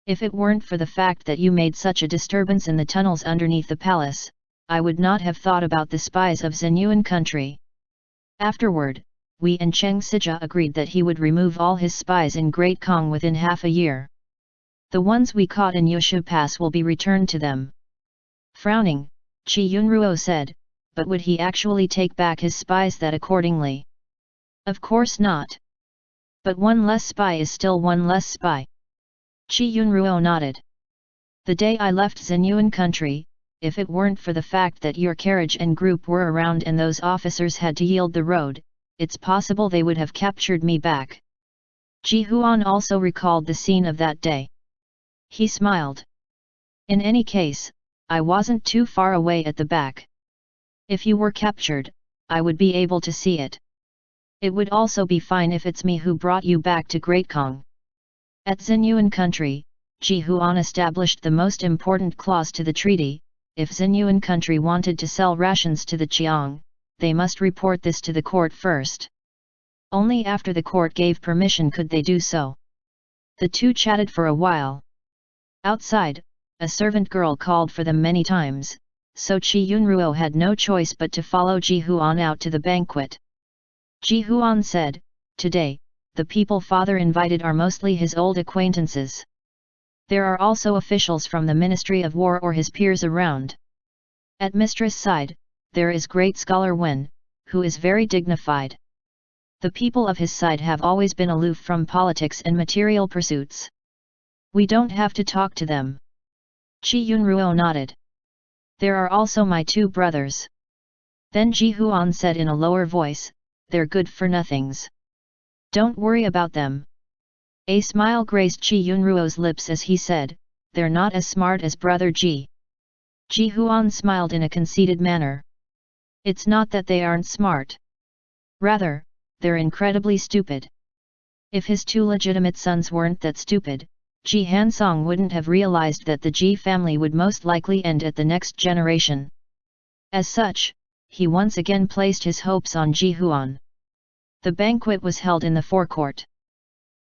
If it weren't for the fact that you made such a disturbance in the tunnels underneath the palace, I would not have thought about the spies of Xinyuan country." Afterward, Wei and Cheng Sija agreed that he would remove all his spies in Great Kong within half a year. "The ones we caught in Yushu Pass will be returned to them." Frowning, Qi Yunruo said, "But would he actually take back his spies that accordingly?" "Of course not. But one less spy is still one less spy." Qi Yunruo nodded. "The day I left Xinyuan country, if it weren't for the fact that your carriage and group were around and those officers had to yield the road, it's possible they would have captured me back." Ji Huan also recalled the scene of that day. He smiled. "In any case, I wasn't too far away at the back. If you were captured, I would be able to see it. It would also be fine if it's me who brought you back to Great Kong." At Xinyuan country, Ji Huan established the most important clause to the treaty: if Xinyuan country wanted to sell rations to the Qiang, they must report this to the court first. Only after the court gave permission could they do so. The two chatted for a while. Outside, a servant girl called for them many times, so Qi Yunruo had no choice but to follow Ji Huan out to the banquet. Ji Huan said, "Today, the people father invited are mostly his old acquaintances. There are also officials from the Ministry of War or his peers around. At mistress' side, there is great scholar Wen, who is very dignified. The people of his side have always been aloof from politics and material pursuits. We don't have to talk to them." Qi Yunruo nodded. "There are also my two brothers." Then Ji Huan said in a lower voice, "They're good for nothings. Don't worry about them." A smile graced Qi Yunruo's lips as he said, "They're not as smart as brother Ji." Ji Huan smiled in a conceited manner. "It's not that they aren't smart. Rather, they're incredibly stupid. If his two legitimate sons weren't that stupid, Ji Hansong wouldn't have realized that the Ji family would most likely end at the next generation. As such, he once again placed his hopes on Ji Huan. The banquet was held in the forecourt.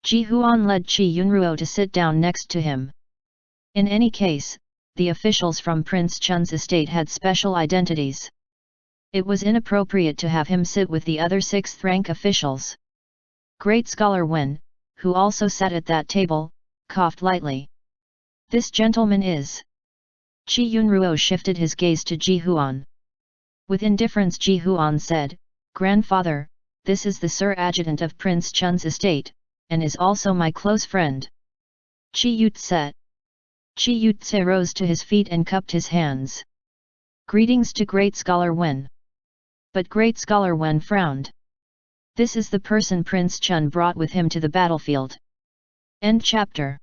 Ji Huan led Qi Yunruo to sit down next to him. In any case, the officials from Prince Chun's estate had special identities. It was inappropriate to have him sit with the other sixth-rank officials. Great scholar Wen, who also sat at that table, coughed lightly. "This gentleman is..." Qi Yunruo shifted his gaze to Ji Huan. With indifference Ji Huan said, "Grandfather, this is the Sir Adjutant of Prince Chun's estate, and is also my close friend." Qi Yutse. Qi Yutse rose to his feet and cupped his hands. "Greetings to Great Scholar Wen." But Great Scholar Wen frowned. "This is the person Prince Chun brought with him to the battlefield." End chapter.